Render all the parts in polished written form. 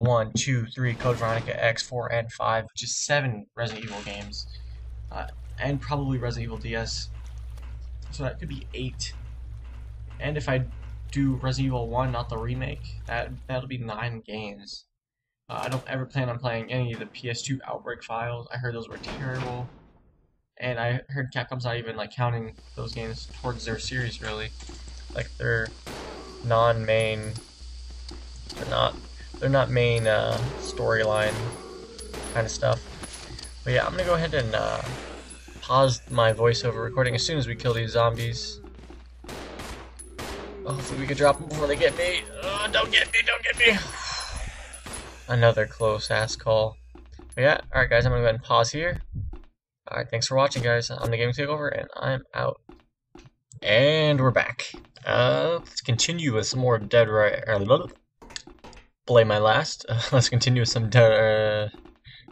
1, 2, 3, Code Veronica X, 4, and 5, which is 7 Resident Evil games, and probably Resident Evil DS. So that could be 8. And if I do Resident Evil 1, not the remake, that'll be 9 games. I don't ever plan on playing any of the PS2 Outbreak files. I heard those were terrible. And I heard Capcom's not even like counting those games towards their series really. Like they're non-main, they're not main storyline kind of stuff. But yeah, I'm gonna go ahead and pause my voiceover recording as soon as we kill these zombies. Hopefully we can drop them before they get me. Don't get me, don't get me. Another close ass call. But yeah, alright guys, I'm gonna go ahead and pause here. Alright, thanks for watching guys. I'm the Gaming Takeover and I'm out. And we're back. Let's continue with some more Dead Rising. Blame my last. Let's continue with some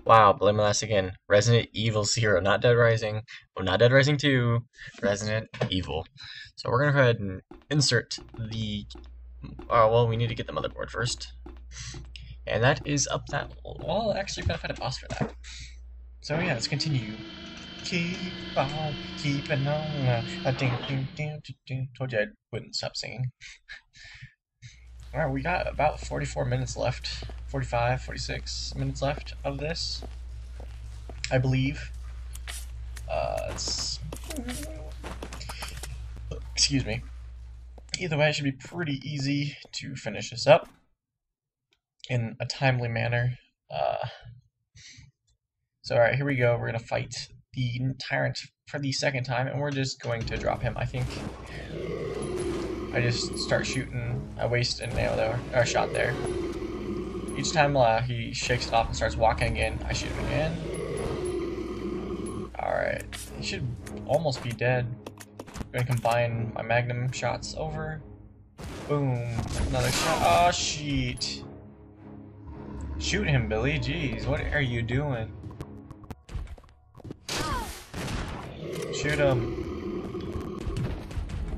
wow, blame my last again. Resident Evil 0, not Dead Rising. Well, not Dead Rising 2. Resident Evil. So we're gonna go ahead and insert the. Well, we need to get the motherboard first. And that is up that. Well, actually, we gotta fight a boss for that. So yeah, let's continue. Keep on keeping on. Told you I wouldn't stop singing. Alright, we got about 44 minutes left. 45, 46 minutes left of this. I believe. Excuse me. Either way, it should be pretty easy to finish this up in a timely manner. So alright, here we go. We're gonna fight the tyrant for the second time, and we're just going to drop him. I think I just start shooting. I waste an arrow there, or a shot there. Each time he shakes it off and starts walking again, I shoot him again. Alright, he should almost be dead. I'm gonna combine my magnum shots over. Boom, another shot. Oh, shit. Shoot him, Billy. Jeez, what are you doing? Shoot him.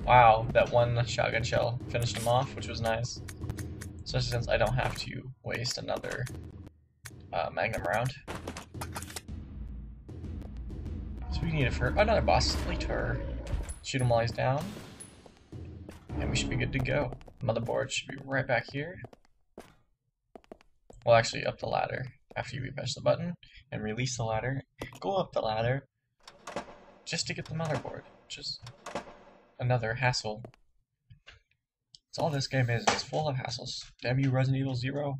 Wow, that one shotgun shell finished him off, which was nice. Especially since I don't have to waste another magnum round. So we need it for another boss later. Shoot him while he's down. And we should be good to go. Motherboard should be right back here. Well, actually, up the ladder. After you press the button and release the ladder, go up the ladder just to get the motherboard. Just another hassle. That's all this game is. It's full of hassles. Damn you, Resident Evil 0.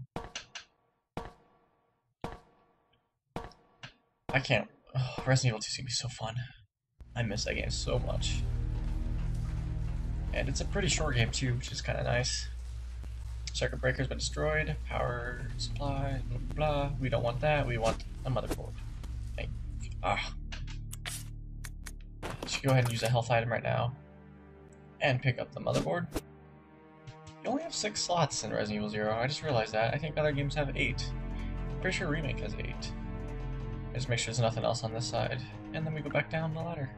I can't. Oh, Resident Evil 2 is gonna be so fun. I miss that game so much. And it's a pretty short game too, which is kind of nice. Circuit breaker's been destroyed. Power supply, blah, blah, blah. We don't want that. We want a motherboard. Should go ahead and use a health item right now. And pick up the motherboard. You only have 6 slots in Resident Evil 0. I just realized that. I think other games have 8. I'm pretty sure Remake has 8. Just make sure there's nothing else on this side. And then we go back down the ladder.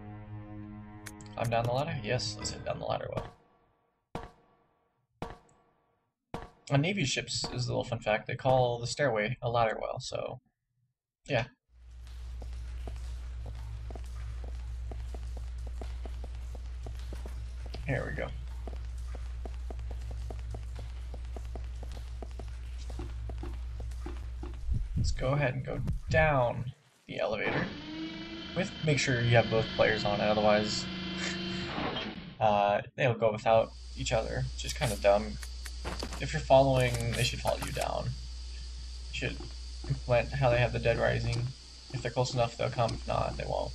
Climb down the ladder? Yes, let's head down the ladder well. On Navy ships is a little fun fact. They call the stairway a ladder well, so yeah. Here we go. Let's go ahead and go down the elevator. Make sure you have both players on it, otherwise they'll go without each other, which is kind of dumb. If you're following, they should follow you down. You should implement how they have the Dead Rising. If they're close enough, they'll come. If not, they won't.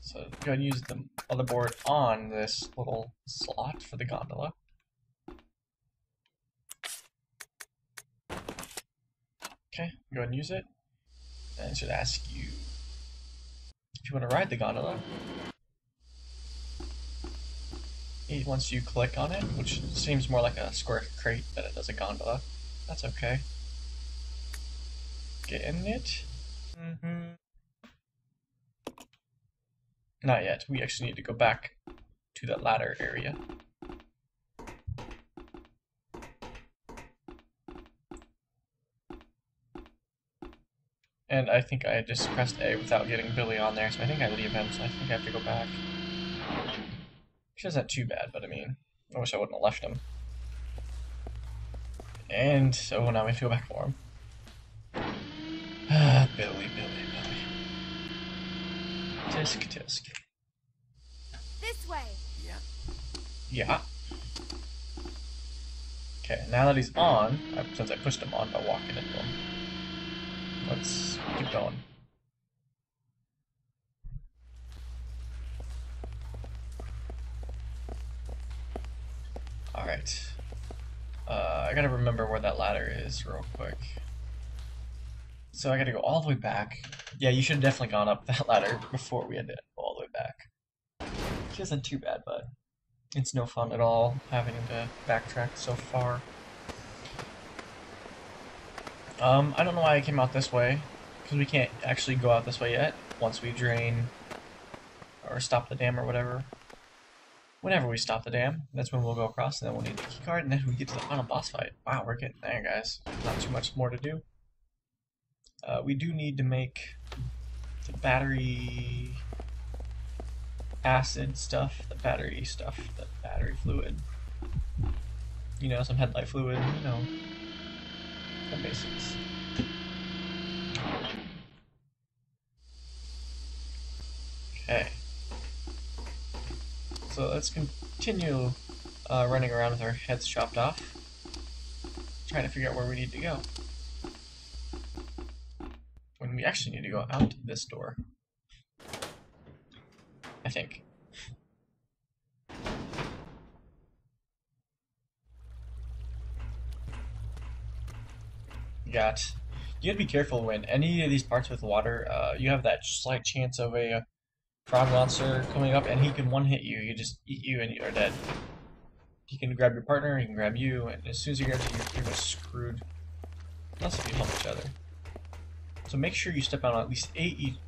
So go ahead and use the motherboard on this little slot for the gondola. Okay, go ahead and use it. And it should ask you if you want to ride the gondola. Once you click on it, which seems more like a square crate than it does a gondola. That's okay. Get in it. Not yet. We actually need to go back to that ladder area. And I think I just pressed A without getting Billy on there, so I think I leave him, so I think I have to go back. Which isn't too bad, but I mean, I wish I wouldn't have left him. And so now we have to go back for him. Billy. Tisk. This way. Yeah. Okay, now that he's on, since I pushed him on by walking into him, let's keep going. Alright. I gotta remember where that ladder is real quick. So I gotta go all the way back. Yeah, you should have definitely gone up that ladder before we had to go all the way back. Which isn't too bad, but it's no fun at all having to backtrack so far. I don't know why I came out this way, because we can't actually go out this way yet, once we drain, or stop the dam or whatever. Whenever we stop the dam, that's when we'll go across, and then we'll need the keycard, and then we get to the final boss fight. Wow, we're getting there, guys. Not too much more to do. We do need to make the battery acid stuff, the battery fluid. You know, some headlight fluid, you know, the basics. Okay. So let's continue running around with our heads chopped off, trying to figure out where we need to go. When we actually need to go out this door. I think. You gotta be careful when any of these parts with water, you have that slight chance of a frog monster coming up, and he can one-hit you. He just eat you and you are dead. He can grab your partner, he can grab you, and as soon as he grabs you, you're pretty much screwed. Unless if you help each other. So make sure you step out on at least 8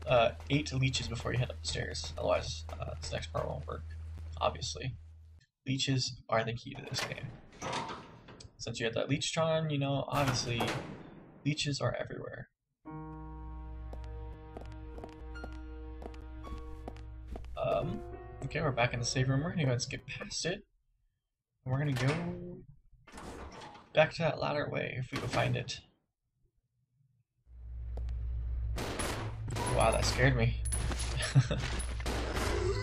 leeches before you head up the stairs. Otherwise, this next part won't work. Obviously, leeches are the key to this game. Since you have that leech-tron, you know, obviously, leeches are everywhere. Okay, we're back in the save room. We're gonna go and skip past it. And we're gonna go back to that ladder way if we can find it. Wow, that scared me.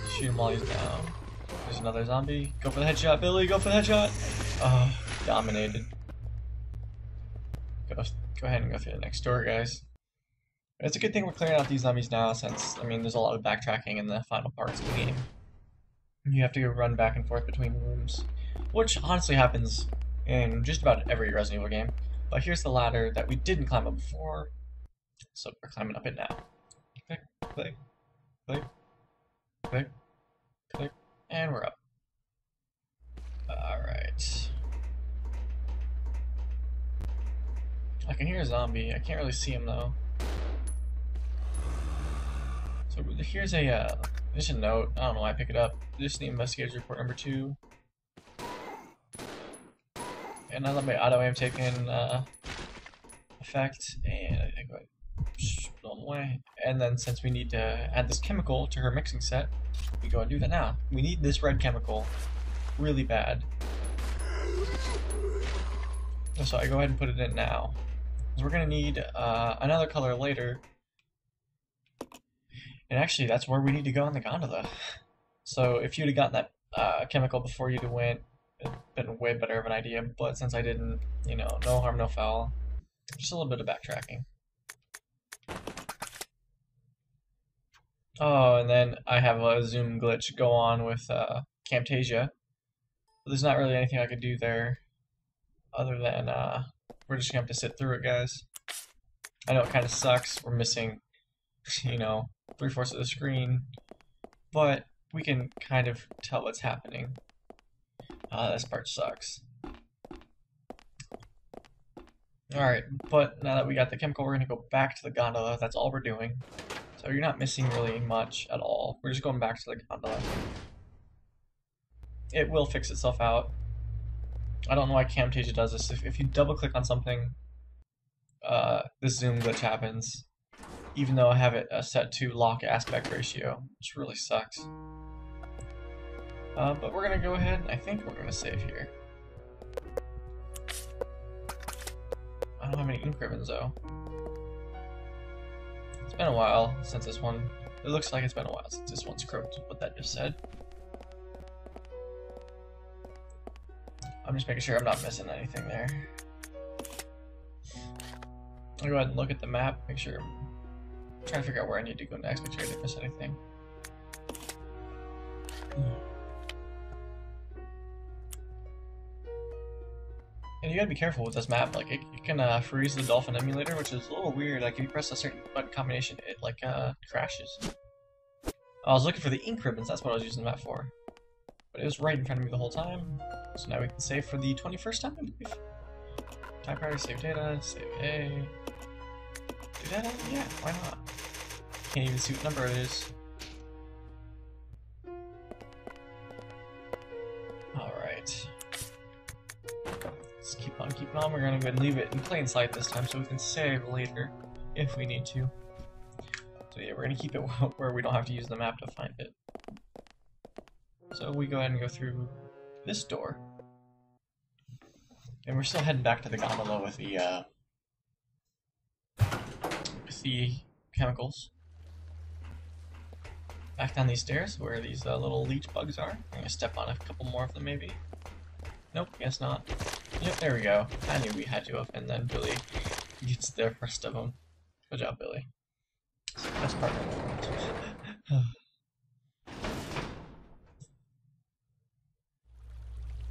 Shoot him while he's down. There's another zombie. Go for the headshot, Billy, go for the headshot! Oh, dominated. Go ahead and go through the next door, guys. It's a good thing we're clearing out these zombies now, since, I mean, there's a lot of backtracking in the final parts of the game. You have to go run back and forth between rooms, which honestly happens in just about every Resident Evil game. But here's the ladder that we didn't climb up before, so we're climbing up it now. Click, click, click, click, click, and we're up. Alright. I can hear a zombie. I can't really see him though. So here's a just a note. I don't know why I pick it up. This is the investigator's report number 2. And now that my auto aim taken effect, and I go blow them away. And then since we need to add this chemical to her mixing set, we go and do that now. We need this red chemical really bad. So I go ahead and put it in now. We're gonna need another color later. And actually, that's where we need to go in the gondola. So if you'd have gotten that chemical before you'd have went, it'd been way better of an idea. But since I didn't, you know, no harm, no foul. Just a little bit of backtracking. Oh, and then I have a zoom glitch go on with Camtasia. But there's not really anything I could do there, other than we're just gonna have to sit through it, guys. I know it kind of sucks. We're missing, you know, 3/4 of the screen, but we can kind of tell what's happening. This part sucks. Alright, but now that we got the chemical, we're gonna go back to the gondola. That's all we're doing. So you're not missing really much at all. We're just going back to the gondola. It will fix itself out. I don't know why Camtasia does this. If you double click on something, this zoom glitch happens. even though I have it set to lock aspect ratio, which really sucks. But we're gonna go ahead, and I think we're gonna save here. I don't have any ink ribbons though. It's been a while since this one. It looks like it's been a while since this one's croaked, what that just said. I'm just making sure I'm not missing anything there. I'll go ahead and look at the map, make sure I'm trying to figure out where I need to go next, make sure I didn't miss anything. And you gotta be careful with this map, like it can freeze the dolphin emulator, which is a little weird. Like if you press a certain button combination, it like crashes. I was looking for the ink ribbons, that's what I was using the map for. But it was right in front of me the whole time. So now we can save for the 21st time, I believe. Time priority, save data, save A. Do data? Yeah, why not? Can't even see what number it is. Alright. Let's keep on keeping on. We're gonna go ahead and leave it in plain sight this time so we can save later if we need to. So yeah, we're gonna keep it where we don't have to use the map to find it. So we go ahead and go through this door. And we're still heading back to the gondola with the chemicals. Back down these stairs where these little leech bugs are. I'm gonna step on a couple more of them maybe. Nope, guess not. Yep, there we go. I knew we had to have, and then Billy gets there first of them. Good job, Billy. It's the best part of the world.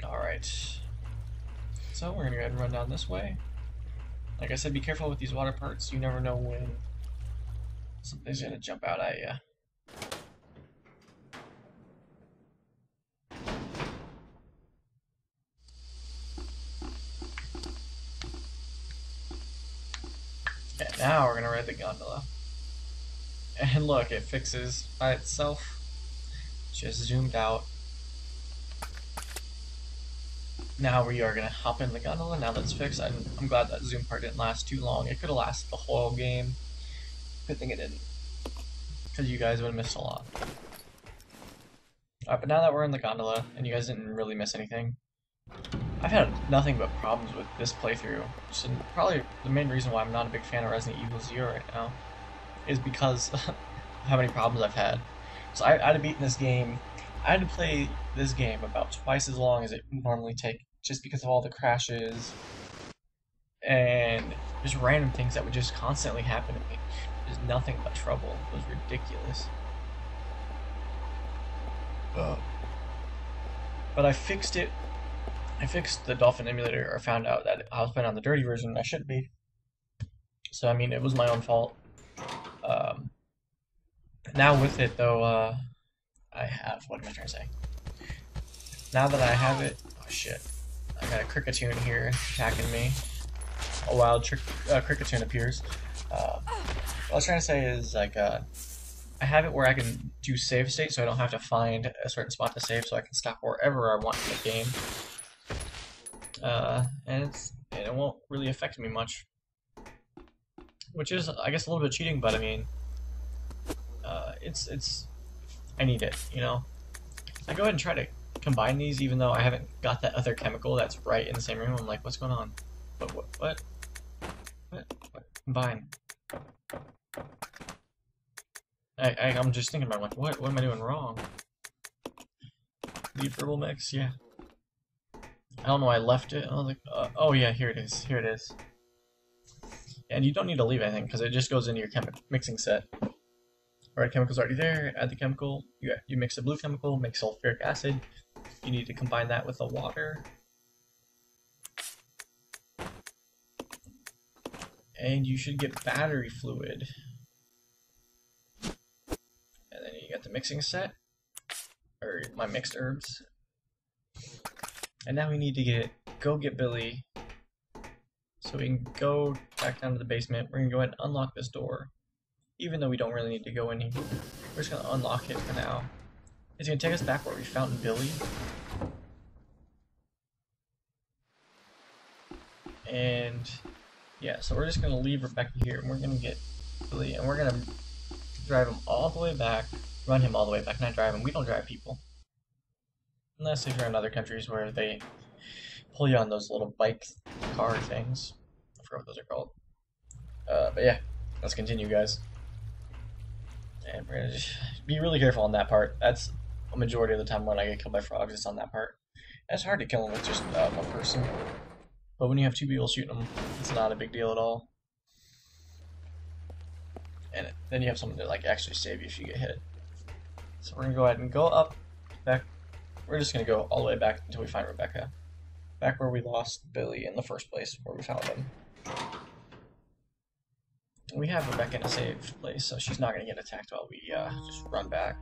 Alright. So we're gonna go ahead and run down this way. Like I said, be careful with these water parts. You never know when something's gonna jump out at you. Okay, now we're gonna ride the gondola. And look, it fixes by itself. Just zoomed out. Now we are gonna hop in the gondola. Now that's fixed. I'm glad that zoom part didn't last too long. It could have lasted the whole game. Good thing it didn't, because you guys would have missed a lot. Alright, but now that we're in the gondola and you guys didn't really miss anything, I've had nothing but problems with this playthrough. So probably the main reason why I'm not a big fan of Resident Evil 0 right now is because of how many problems I've had. So I'd have beaten this game. I had to play this game about twice as long as it would normally take, just because of all the crashes and just random things that would just constantly happen to me. Just nothing but trouble. It was ridiculous. But I fixed it. I fixed the dolphin emulator, or found out that I was playing on the dirty version and I shouldn't be. So I mean, it was my own fault. Now with it though, I have, what am I trying to say? Now that I have it, oh shit, I got a cricketune here attacking me. A wild cricketune appears. What I was trying to say is, like, I have it where I can do save state, so I don't have to find a certain spot to save, so I can stop wherever I want in the game. And it won't really affect me much. Which is, I guess, a little bit cheating, but I mean, I need it, you know? I go ahead and try to combine these, even though I haven't got that other chemical that's right in the same room. I'm like, what's going on? What? Combine. I'm just thinking about, like, what am I doing wrong? Leaf herbal mix, yeah. I don't know why I left it. I was like, oh yeah, here it is. And you don't need to leave anything, because it just goes into your mixing set. Alright, chemical's already there. Add the chemical. You mix the blue chemical, make sulfuric acid. You need to combine that with the water. And you should get battery fluid. And then you get the mixing set, or my mixed herbs. And now we need to go get Billy, so we can go back down to the basement. We're gonna go ahead and unlock this door, even though we don't really need to go in here. We're just gonna unlock it for now. It's gonna take us back where we found Billy. And yeah, so we're just gonna leave Rebecca here, and we're gonna get Billy, and we're gonna drive him all the way back, run him all the way back, not drive him. We don't drive people. Unless if you're in other countries where they pull you on those little bike car things. I forgot what those are called. But yeah, let's continue, guys. And we're gonna just be really careful on that part. That's a majority of the time when I get killed by frogs, it's on that part. And it's hard to kill them with just one person. But when you have two people shooting them, it's not a big deal at all. And then you have someone to like actually save you if you get hit. So we're gonna go ahead and go up, back. We're just gonna go all the way back until we find Rebecca. Back where we lost Billy in the first place, where we found him. We have Rebecca in a safe place, so she's not gonna get attacked while we just run back.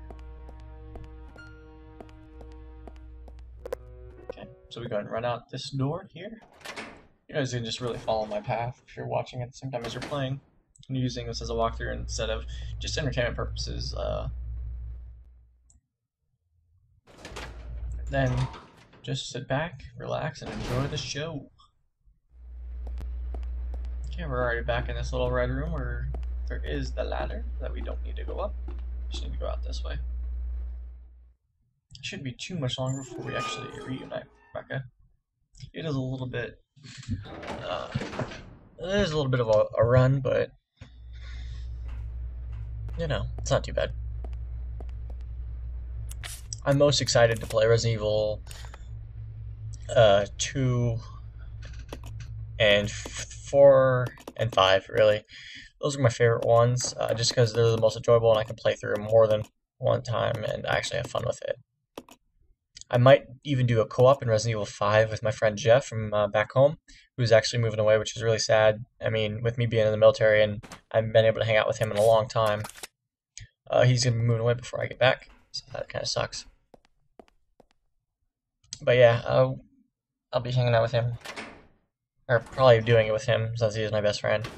Okay, so we go ahead and run out this door here. You guys can just really follow my path if you're watching at the same time as you're playing. And using this as a walkthrough instead of just entertainment purposes. Then just sit back, relax, and enjoy the show. Okay, we're already back in this little red room where there is the ladder that we don't need to go up. Just need to go out this way. It shouldn't be too much longer before we actually reunite Rebecca. It is a little bit, it is a little bit of a run, but you know, it's not too bad. I'm most excited to play Resident Evil 2 and 4 and 5, really. Those are my favorite ones, just because they're the most enjoyable and I can play through them more than one time and actually have fun with it. I might even do a co-op in Resident Evil 5 with my friend Jeff from back home, who's actually moving away, which is really sad. I mean, with me being in the military and I haven't been able to hang out with him in a long time, he's going to be moving away before I get back, so that kind of sucks. But yeah, I'll be hanging out with him, or probably doing it with him since he is my best friend.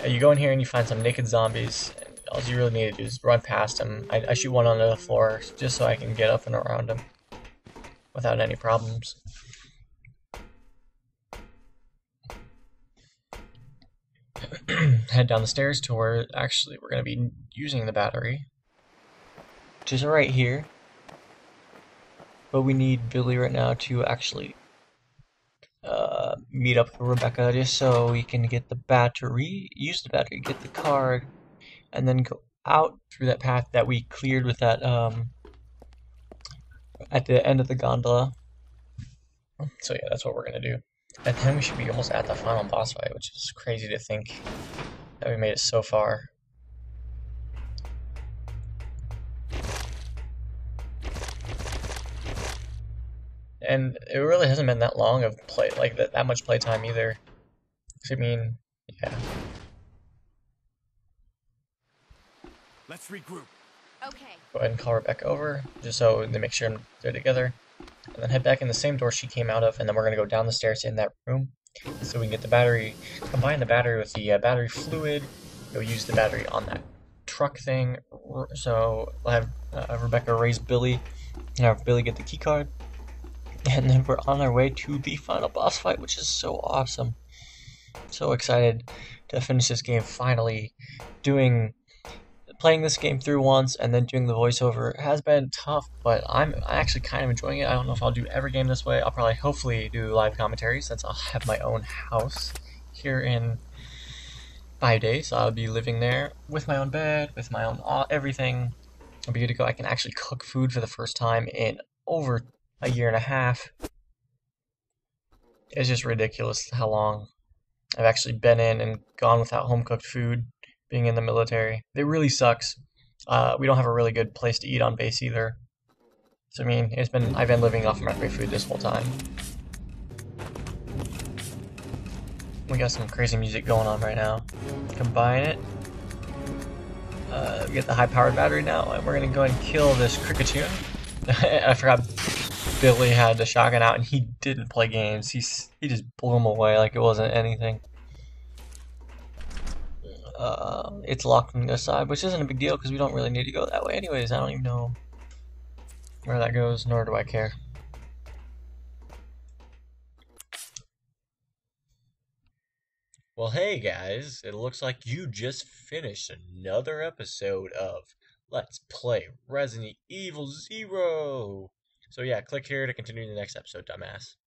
You go in here and you find some naked zombies, and all you really need to do is run past them. I shoot one onto the floor just so I can get up and around them without any problems. Head down the stairs to where actually we're going to be using the battery, which is right here. But we need Billy right now to actually meet up with Rebecca just so we can get the battery, use the battery, get the card, and then go out through that path that we cleared with that at the end of the gondola. So yeah, that's what we're gonna do. And then we should be almost at the final boss fight, which is crazy to think that we made it so far. And it really hasn't been that long of play, like that much playtime either. I mean, yeah. Let's regroup. Okay. Go ahead and call Rebecca over, just so they make sure they're together. And then head back in the same door she came out of, and then we're going to go down the stairs in that room, so we can get the battery, combine the battery with the battery fluid, go use the battery on that truck thing, so we'll have Rebecca raise Billy, and have Billy get the key card, and then we're on our way to the final boss fight, which is so awesome. So excited to finish this game finally. Playing this game through once and then doing the voiceover has been tough, but I'm actually kind of enjoying it. I don't know if I'll do every game this way. I'll probably hopefully do live commentary since I'll have my own house here in 5 days. So I'll be living there with my own bed, with my own everything. I'll be good to go. I can actually cook food for the first time in over a year and a half. It's just ridiculous how long I've actually been in and gone without home cooked food. Being in the military, it really sucks. We don't have a really good place to eat on base either. So I mean, I've been living off of my free food this whole time. We got some crazy music going on right now. Combine it. We get the high-powered battery now, and we're gonna go ahead and kill this cricketune. I forgot Billy had the shotgun out, and he didn't play games. He just blew him away like it wasn't anything. It's locked on the other side, which isn't a big deal because we don't really need to go that way anyways. I don't even know where that goes, nor do I care. Well, hey guys, it looks like you just finished another episode of Let's Play Resident Evil Zero. So yeah, click here to continue the next episode, dumbass.